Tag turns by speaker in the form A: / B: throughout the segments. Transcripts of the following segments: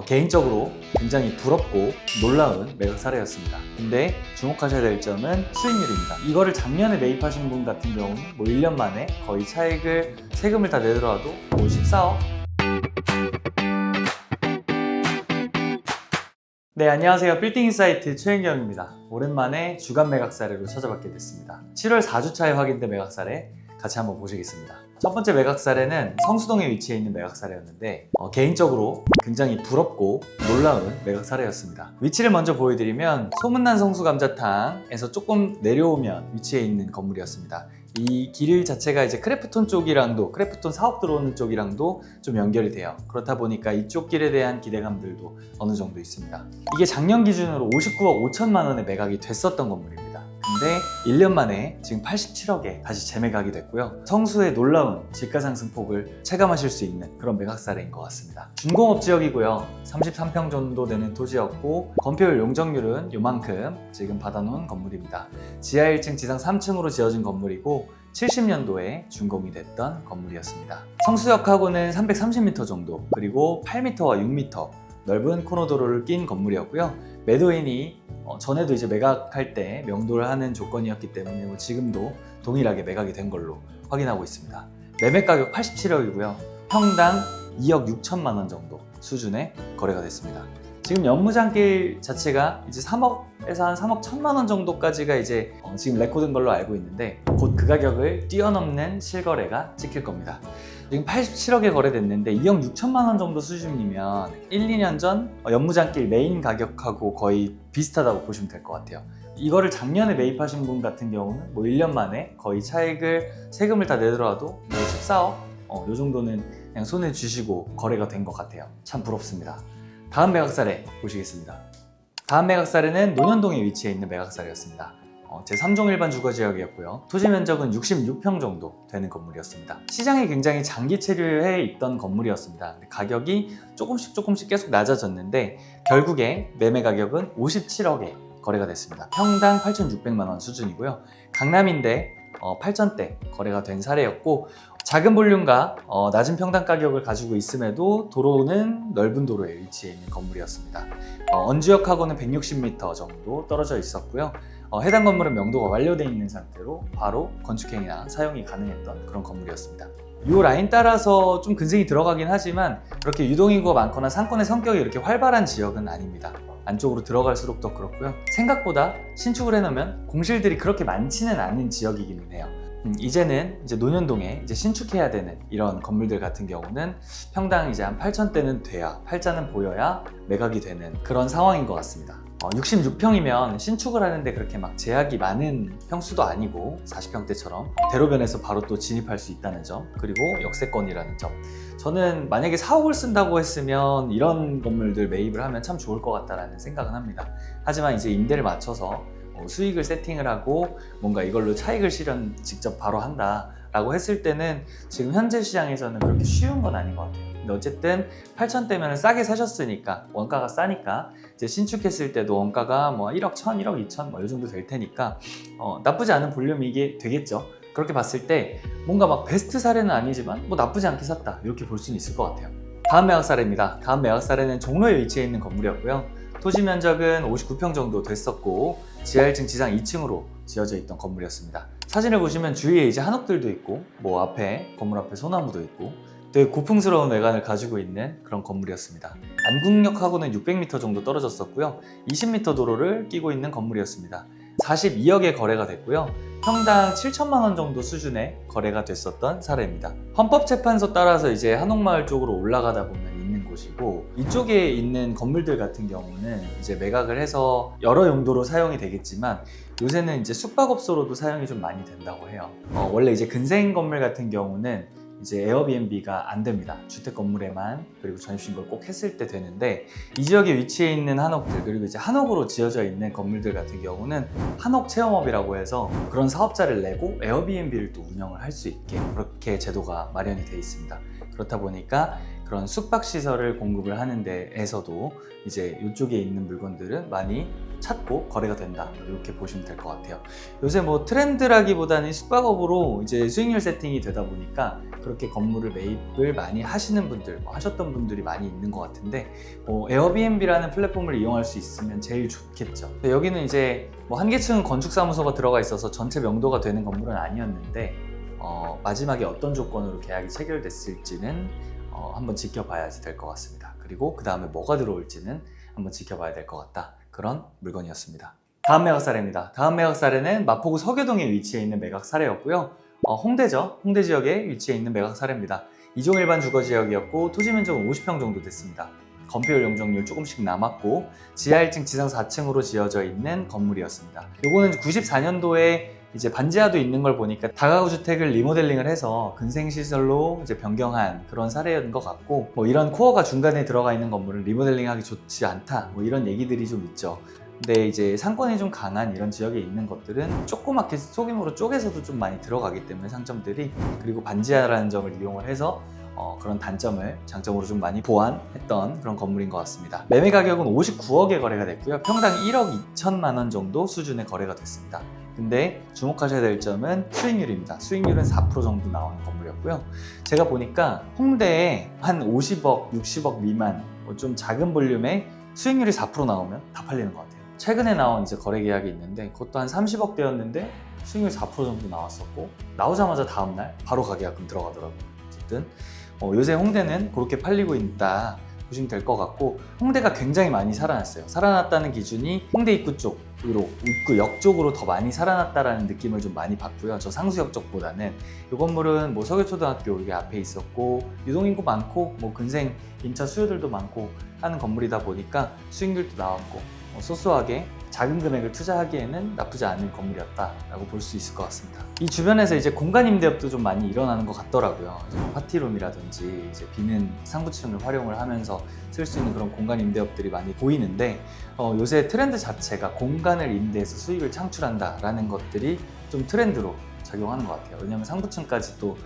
A: 개인적으로 굉장히 부럽고 놀라운 매각 사례였습니다. 근데 주목하셔야 될 점은 수익률입니다. 이거를 작년에 매입하신 분 같은 경우는 1년 만에 거의 차익을 세금을 다 내더라도 14억. 네, 안녕하세요. 빌딩인사이트 최은경입니다. 오랜만에 주간 매각 사례로 찾아뵙게 됐습니다. 7월 4주차에 확인된 매각 사례 같이 한번 보시겠습니다. 첫 번째 매각 사례는 성수동에 위치해 있는 매각 사례였는데 개인적으로 굉장히 부럽고 놀라운 매각 사례였습니다. 위치를 먼저 보여드리면 소문난 성수감자탕에서 조금 내려오면 위치해 있는 건물이었습니다. 이 길 자체가 이제 크래프톤 쪽이랑도, 크래프톤 사업 들어오는 쪽이랑도 좀 연결이 돼요. 그렇다 보니까 이쪽 길에 대한 기대감들도 어느 정도 있습니다. 이게 작년 기준으로 59억 5천만 원에 매각이 됐었던 건물입니다. 근데 1년 만에 지금 87억에 다시 재매각이 됐고요. 성수의 놀라운 집가 상승폭을 체감하실 수 있는 그런 매각 사례인 것 같습니다. 준공업 지역이고요. 33평 정도 되는 토지였고 건폐율 용적률은 요만큼 지금 받아놓은 건물입니다. 지하 1층, 지상 3층으로 지어진 건물이고 70년도에 준공이 됐던 건물이었습니다. 성수역하고는 330m 정도, 그리고 8m와 6m 넓은 코너도로를 낀 건물이었고요. 매도인이 전에도 이제 매각할 때 명도를 하는 조건이었기 때문에 지금도 동일하게 매각이 된 걸로 확인하고 있습니다. 매매 가격 87억이고요. 평당 2억 6천만 원 정도 수준의 거래가 됐습니다. 지금 연무장길 자체가 이제 3억에서 한 3억 1천만 원 정도까지가 이제 지금 레코드인 걸로 알고 있는데 곧 그 가격을 뛰어넘는 실거래가 찍힐 겁니다. 지금 87억에 거래됐는데 2억 6천만 원 정도 수준이면 1, 2년 전 연무장길 메인 가격하고 거의 비슷하다고 보시면 될 것 같아요. 이거를 작년에 매입하신 분 같은 경우는 1년 만에 거의 차익을 세금을 다 내더라도 14억? 요 정도는 그냥 손에 쥐시고 거래가 된 것 같아요. 참 부럽습니다. 다음 매각 사례 보시겠습니다. 다음 매각 사례는 논현동에 위치해 있는 매각 사례였습니다. 제3종 일반 주거지역이었고요. 토지 면적은 66평 정도 되는 건물이었습니다. 시장에 굉장히 장기 체류해 있던 건물이었습니다. 가격이 조금씩 계속 낮아졌는데 결국에 매매 가격은 57억에 거래가 됐습니다. 평당 8,600만 원 수준이고요. 강남인데 8천대 거래가 된 사례였고 작은 볼륨과 낮은 평당 가격을 가지고 있음에도 도로는 넓은 도로에 위치해 있는 건물이었습니다. 언주역하고는 160m 정도 떨어져 있었고요. 해당 건물은 명도가 완료되어 있는 상태로 바로 건축행위나 사용이 가능했던 그런 건물이었습니다. 이 라인 따라서 좀 근생이 들어가긴 하지만 그렇게 유동인구가 많거나 상권의 성격이 이렇게 활발한 지역은 아닙니다. 안쪽으로 들어갈수록 더 그렇고요. 생각보다 신축을 해놓으면 공실들이 그렇게 많지는 않은 지역이기는 해요. 이제는 이제 논현동에 이제 신축해야 되는 이런 건물들 같은 경우는 평당 이제 한 8천대는 돼야, 팔자는 보여야 매각이 되는 그런 상황인 것 같습니다. 66평이면 신축을 하는데 그렇게 막 제약이 많은 평수도 아니고 40평대처럼 대로변에서 바로 또 진입할 수 있다는 점, 그리고 역세권이라는 점. 저는 만약에 4억을 쓴다고 했으면 이런 건물들 매입을 하면 참 좋을 것 같다라는 생각은 합니다. 하지만 이제 임대를 맞춰서 수익을 세팅을 하고 뭔가 이걸로 차익을 실현 직접 바로 한다 라고 했을 때는 지금 현재 시장에서는 그렇게 쉬운 건 아닌 것 같아요. 근데 어쨌든 8천대면 싸게 사셨으니까, 원가가 싸니까 이제 신축했을 때도 원가가 1억 1천, 1억 2천 이 정도 될 테니까 나쁘지 않은 볼륨이 이게 되겠죠. 그렇게 봤을 때 뭔가 막 베스트 사례는 아니지만 나쁘지 않게 샀다 이렇게 볼 수는 있을 것 같아요. 다음 매각 사례입니다. 다음 매각 사례는 종로에 위치해 있는 건물이었고요. 토지 면적은 59평 정도 됐었고 지하 1층, 지상 2층으로 지어져 있던 건물이었습니다. 사진을 보시면 주위에 이제 한옥들도 있고 앞에 건물 앞에 소나무도 있고 되게 고풍스러운 외관을 가지고 있는 그런 건물이었습니다. 안국역하고는 600m 정도 떨어졌었고요. 20m 도로를 끼고 있는 건물이었습니다. 42억에 거래가 됐고요. 평당 7천만 원 정도 수준의 거래가 됐었던 사례입니다. 헌법재판소 따라서 이제 한옥마을 쪽으로 올라가다 보면 있는 곳이고, 이쪽에 있는 건물들 같은 경우는 이제 매각을 해서 여러 용도로 사용이 되겠지만 요새는 이제 숙박업소로도 사용이 좀 많이 된다고 해요. 원래 이제 근생 건물 같은 경우는 이제 에어비앤비가 안 됩니다. 주택 건물에만, 그리고 전입신고를 꼭 했을 때 되는데, 이 지역에 위치해 있는 한옥들, 그리고 이제 한옥으로 지어져 있는 건물들 같은 경우는 한옥 체험업이라고 해서 그런 사업자를 내고 에어비앤비를 또 운영을 할 수 있게 그렇게 제도가 마련이 되어 있습니다. 그렇다 보니까 그런 숙박시설을 공급을 하는 데에서도 이제 이쪽에 있는 물건들은 많이 찾고 거래가 된다, 이렇게 보시면 될 것 같아요. 요새 뭐 트렌드라기보다는 숙박업으로 이제 수익률 세팅이 되다 보니까 그렇게 건물을 매입을 많이 하시는 분들, 하셨던 분들이 많이 있는 것 같은데, 에어비앤비라는 플랫폼을 이용할 수 있으면 제일 좋겠죠. 여기는 이제 한 개층은 건축사무소가 들어가 있어서 전체 명도가 되는 건물은 아니었는데, 마지막에 어떤 조건으로 계약이 체결됐을지는 한번 지켜봐야지 될 것 같습니다. 그리고 그 다음에 뭐가 들어올지는 한번 지켜봐야 될 것 같다, 그런 물건이었습니다. 다음 매각 사례입니다. 다음 매각 사례는 마포구 서교동에 위치해 있는 매각 사례였고요. 홍대죠. 홍대 지역에 위치해 있는 매각 사례입니다. 2종 일반 주거지역이었고 토지 면적은 50평 정도 됐습니다. 건폐율 용적률 조금씩 남았고 지하 1층, 지상 4층으로 지어져 있는 건물이었습니다. 요거는 94년도에 이제 반지하도 있는 걸 보니까 다가구 주택을 리모델링을 해서 근생시설로 이제 변경한 그런 사례인 것 같고, 이런 코어가 중간에 들어가 있는 건물은 리모델링하기 좋지 않다, 이런 얘기들이 좀 있죠. 근데 이제 상권이 좀 강한 이런 지역에 있는 것들은 조그맣게 소규모로 쪼개서도 좀 많이 들어가기 때문에 상점들이, 그리고 반지하라는 점을 이용을 해서 그런 단점을 장점으로 좀 많이 보완했던 그런 건물인 것 같습니다. 매매 가격은 59억에 거래가 됐고요. 평당 1억 2천만 원 정도 수준의 거래가 됐습니다. 근데 주목하셔야 될 점은 수익률입니다. 수익률은 4% 정도 나오는 건물이었고요. 제가 보니까 홍대에 한 50억, 60억 미만 좀 작은 볼륨의 수익률이 4% 나오면 다 팔리는 것 같아요. 최근에 나온 이제 거래 계약이 있는데 그것도 한 30억대였는데 수익률 4% 정도 나왔었고, 나오자마자 다음날 바로 가계약금 들어가더라고요. 어쨌든 요새 홍대는 그렇게 팔리고 있다 보시면 될 것 같고, 홍대가 굉장히 많이 살아났어요. 살아났다는 기준이 홍대 입구 쪽으로, 입구역 쪽으로 더 많이 살아났다라는 느낌을 좀 많이 받고요. 저 상수역 쪽보다는. 이 건물은 서교초등학교 여기 앞에 있었고, 유동인구 많고 근생 임차 수요들도 많고 하는 건물이다 보니까 수익률도 나왔고, 소소하게 작은 금액을 투자하기에는 나쁘지 않은 건물이었다라고 볼 수 있을 것 같습니다. 이 주변에서 이제 공간 임대업도 좀 많이 일어나는 것 같더라고요. 이제 파티룸이라든지 이제 비는 상부층을 활용을 하면서 쓸 수 있는 그런 공간 임대업들이 많이 보이는데, 요새 트렌드 자체가 공간을 임대해서 수익을 창출한다라는 것들이 좀 트렌드로 작용하는 것 같아요. 왜냐하면 상부층까지 또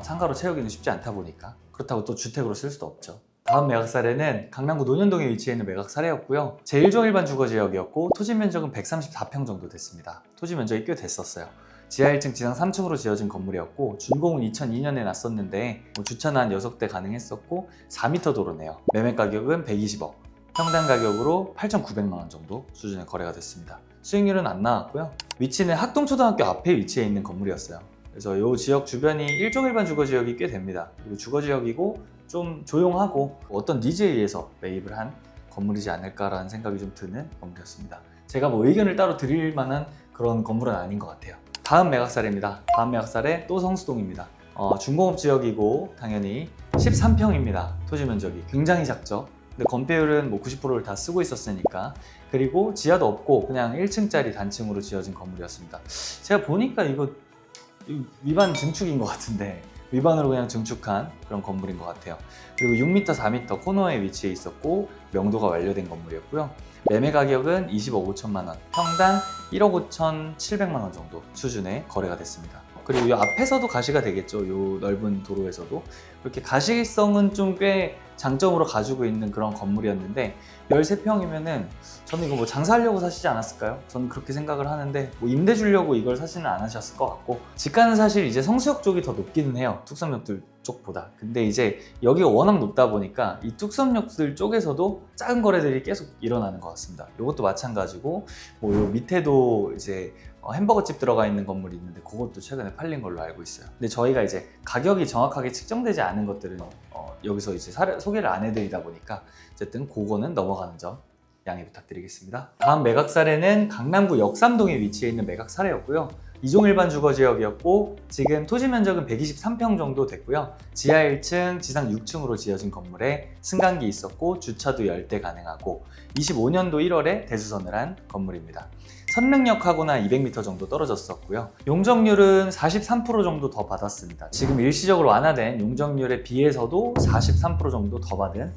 A: 상가로 채우기는 쉽지 않다 보니까. 그렇다고 또 주택으로 쓸 수도 없죠. 다음 매각 사례는 강남구 논현동에 위치해 있는 매각 사례였고요. 제1종 일반 주거지역이었고 토지 면적은 134평 정도 됐습니다. 토지 면적이 꽤 됐었어요. 지하 1층, 지상 3층으로 지어진 건물이었고, 준공은 2002년에 났었는데 주차는 한 6대 가능했었고 4m 도로네요. 매매 가격은 120억, 평당 가격으로 8,900만 원 정도 수준의 거래가 됐습니다. 수익률은 안 나왔고요. 위치는 학동초등학교 앞에 위치해 있는 건물이었어요. 그래서 이 지역 주변이 1종 일반 주거지역이 꽤 됩니다. 그리고 주거지역이고 좀 조용하고 어떤 니즈에 의해서 매입을 한 건물이지 않을까라는 생각이 좀 드는 건물이었습니다. 제가 의견을 따로 드릴 만한 그런 건물은 아닌 것 같아요. 다음 매각 사례입니다. 다음 매각 사례 또 성수동입니다. 중공업 지역이고 당연히 13평입니다. 토지 면적이 굉장히 작죠. 근데 건폐율은 90%를 다 쓰고 있었으니까. 그리고 지하도 없고 그냥 1층짜리 단층으로 지어진 건물이었습니다. 제가 보니까 이거 위반 증축인 것 같은데, 위반으로 그냥 증축한 그런 건물인 것 같아요. 그리고 6m, 4m 코너에 위치해 있었고 명도가 완료된 건물이었고요. 매매 가격은 20억 5천만 원, 평당 1억 5천7백만 원 정도 수준의 거래가 됐습니다. 그리고 이 앞에서도 가시가 되겠죠. 이 넓은 도로에서도. 그렇게 가시성은 좀 꽤 장점으로 가지고 있는 그런 건물이었는데, 13평이면은 저는 이거 장사하려고 사시지 않았을까요? 저는 그렇게 생각을 하는데, 임대 주려고 이걸 사시는 안 하셨을 것 같고, 지가는 사실 이제 성수역 쪽이 더 높기는 해요. 뚝섬역들 쪽보다. 근데 이제 여기가 워낙 높다 보니까 이 뚝섬역들 쪽에서도 작은 거래들이 계속 일어나는 것 같습니다. 이것도 마찬가지고, 요 밑에도 이제 햄버거집 들어가 있는 건물이 있는데 그것도 최근에 팔린 걸로 알고 있어요. 근데 저희가 이제 가격이 정확하게 측정되지 않은 것들은 여기서 이제 소개를 안 해드리다 보니까 어쨌든 그거는 넘어가는 점 양해 부탁드리겠습니다. 다음 매각 사례는 강남구 역삼동에 위치해 있는 매각 사례였고요. 2종 일반 주거지역이었고 지금 토지 면적은 123평 정도 됐고요. 지하 1층, 지상 6층으로 지어진 건물에 승강기 있었고 주차도 10대 가능하고 25년도 1월에 대수선을 한 건물입니다. 선릉역하고나 200m 정도 떨어졌었고요. 용적률은 43% 정도 더 받았습니다. 지금 일시적으로 완화된 용적률에 비해서도 43% 정도 더 받은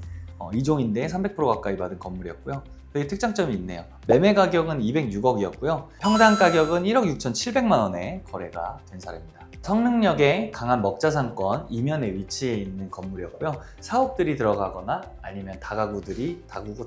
A: 2종인데 300% 가까이 받은 건물이었고요. 되게 특장점이 있네요. 매매 가격은 206억이었고요. 평당 가격은 1억 6,700만 원에 거래가 된 사례입니다. 성능력에 강한 먹자상권 이면에 위치해 있는 건물이었고요. 사옥들이 들어가거나 아니면 다가구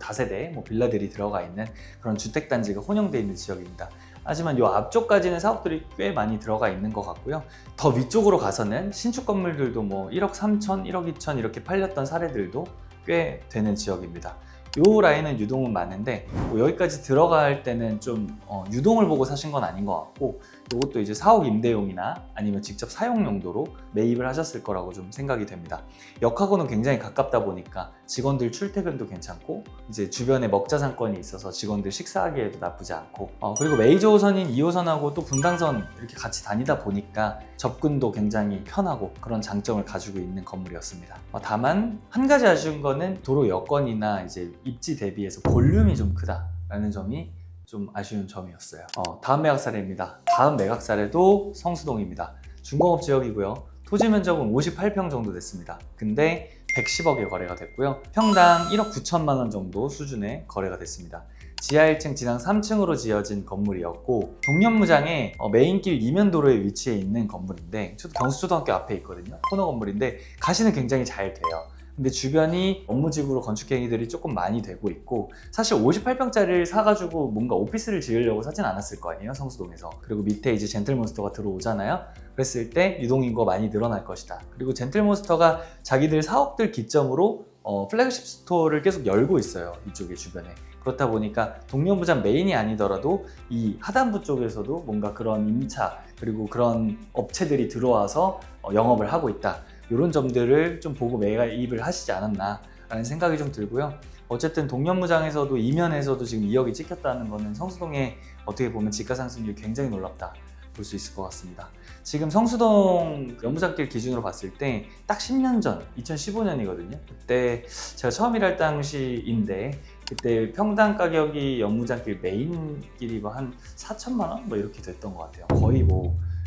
A: 다세대, 빌라들이 들어가 있는 그런 주택단지가 혼용되어 있는 지역입니다. 하지만 이 앞쪽까지는 사옥들이 꽤 많이 들어가 있는 것 같고요. 더 위쪽으로 가서는 신축 건물들도 1억 3천, 1억 2천 이렇게 팔렸던 사례들도 꽤 되는 지역입니다. 요 라인은 유동은 많은데 여기까지 들어갈 때는 좀 유동을 보고 사신 건 아닌 것 같고, 이것도 이제 사옥 임대용이나 아니면 직접 사용 용도로 매입을 하셨을 거라고 좀 생각이 됩니다. 역하고는 굉장히 가깝다 보니까 직원들 출퇴근도 괜찮고, 이제 주변에 먹자상권이 있어서 직원들 식사하기에도 나쁘지 않고, 그리고 메이저 호선인 2호선하고 또 분당선 이렇게 같이 다니다 보니까 접근도 굉장히 편하고 그런 장점을 가지고 있는 건물이었습니다. 다만 한 가지 아쉬운 거는 도로 여건이나 이제 입지 대비해서 볼륨이 좀 크다라는 점이 좀 아쉬운 점이었어요. 다음 매각 사례입니다. 다음 매각 사례도 성수동입니다. 중공업 지역이고요. 토지 면적은 58평 정도 됐습니다. 근데 110억에 거래가 됐고요. 평당 1억 9천만 원 정도 수준의 거래가 됐습니다. 지하 1층, 지상 3층으로 지어진 건물이었고, 동년무장의 메인길 이면도로에 위치해 있는 건물인데, 저도 경수초등학교 앞에 있거든요. 코너 건물인데 가시는 굉장히 잘 돼요. 근데 주변이 업무지구로 건축행위들이 조금 많이 되고 있고, 사실 58평짜리를 사가지고 뭔가 오피스를 지으려고 사진 않았을 거 아니에요, 성수동에서. 그리고 밑에 이제 젠틀몬스터가 들어오잖아요. 그랬을 때 유동인구가 많이 늘어날 것이다. 그리고 젠틀몬스터가 자기들 사옥들 기점으로 플래그십 스토어를 계속 열고 있어요, 이쪽에 주변에. 그렇다 보니까 동년무장 메인이 아니더라도 이 하단부 쪽에서도 뭔가 그런 임차 그리고 그런 업체들이 들어와서 영업을 하고 있다, 이런 점들을 좀 보고 매입을 하시지 않았나 라는 생각이 좀 들고요. 어쨌든 동년무장에서도 이면에서도 지금 2억이 찍혔다는 거는 성수동의 어떻게 보면 지가 상승률이 굉장히 놀랍다 볼 수 있을 것 같습니다. 지금 성수동 연무장길 기준으로 봤을 때 딱 10년 전 2015년이거든요. 그때 제가 처음 일할 당시인데, 그때 평당 가격이 연무장길 메인 길이 한 4천만 원 이렇게 됐던 것 같아요. 거의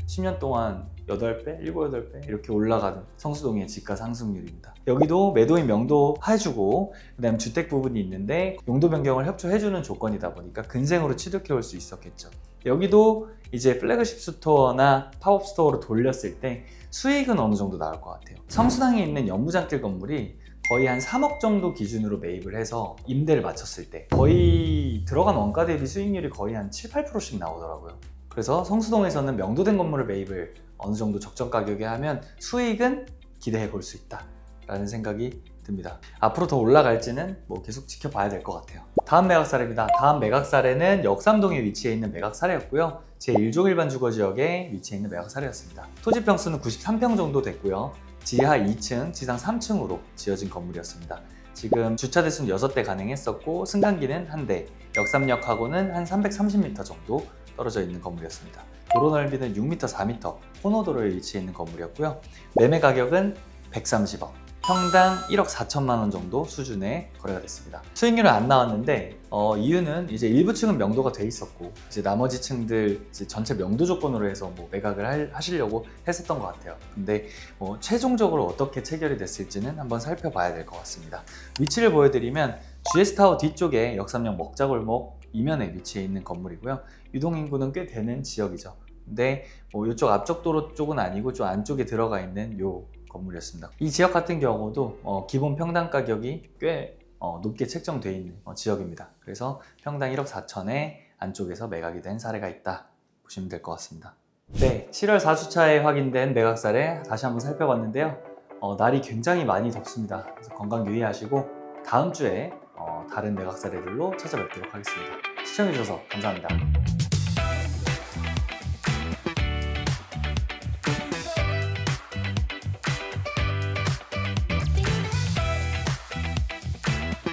A: 10년 동안 8배, 7, 8배 이렇게 올라가는 성수동의 지가 상승률입니다. 여기도 매도인 명도 해주고, 그 다음 주택 부분이 있는데 용도 변경을 협조해주는 조건이다 보니까 근생으로 취득해올 수 있었겠죠. 여기도 이제 플래그십 스토어나 팝업 스토어로 돌렸을 때 수익은 어느 정도 나올 것 같아요. 성수당에 있는 연무장길 건물이 거의 한 3억 정도 기준으로 매입을 해서 임대를 마쳤을 때 거의 들어간 원가 대비 수익률이 거의 한 7, 8%씩 나오더라고요. 그래서 성수동에서는 명도된 건물을 매입을 어느 정도 적정 가격에 하면 수익은 기대해 볼 수 있다 라는 생각이 듭니다. 앞으로 더 올라갈지는 계속 지켜봐야 될 것 같아요. 다음 매각 사례입니다. 다음 매각 사례는 역삼동에 위치해 있는 매각 사례였고요. 제1종 일반 주거지역에 위치해 있는 매각 사례였습니다. 토지 평수는 93평 정도 됐고요. 지하 2층, 지상 3층으로 지어진 건물이었습니다. 지금 주차 대수는 6대 가능했었고, 승강기는 1대, 역삼역하고는 한 330m 정도 떨어져 있는 건물이었습니다. 도로 넓이는 6m, 4m, 코너도로에 위치해 있는 건물이었고요. 매매 가격은 130억, 평당 1억 4천만 원 정도 수준의 거래가 됐습니다. 수익률은 안 나왔는데 이유는 이제 일부 층은 명도가 돼 있었고, 이제 나머지 층들 이제 전체 명도 조건으로 해서 매각을 하시려고 했었던 것 같아요. 근데 최종적으로 어떻게 체결이 됐을지는 한번 살펴봐야 될 것 같습니다. 위치를 보여드리면 GS타워 뒤쪽에 역삼역 먹자골목 이면에 위치해 있는 건물이고요. 유동인구는 꽤 되는 지역이죠. 근데 이쪽 앞쪽 도로 쪽은 아니고 좀 안쪽에 들어가 있는 요 건물이었습니다. 이 지역 같은 경우도 기본 평당 가격이 꽤 높게 책정되어 있는 지역입니다. 그래서 평당 1억 4천에 안쪽에서 매각이 된 사례가 있다 보시면 될 것 같습니다. 네, 7월 4주차에 확인된 매각 사례 다시 한번 살펴봤는데요. 날이 굉장히 많이 덥습니다. 그래서 건강 유의하시고 다음 주에 다른 매각 사례들로 찾아뵙도록 하겠습니다. 시청해주셔서 감사합니다.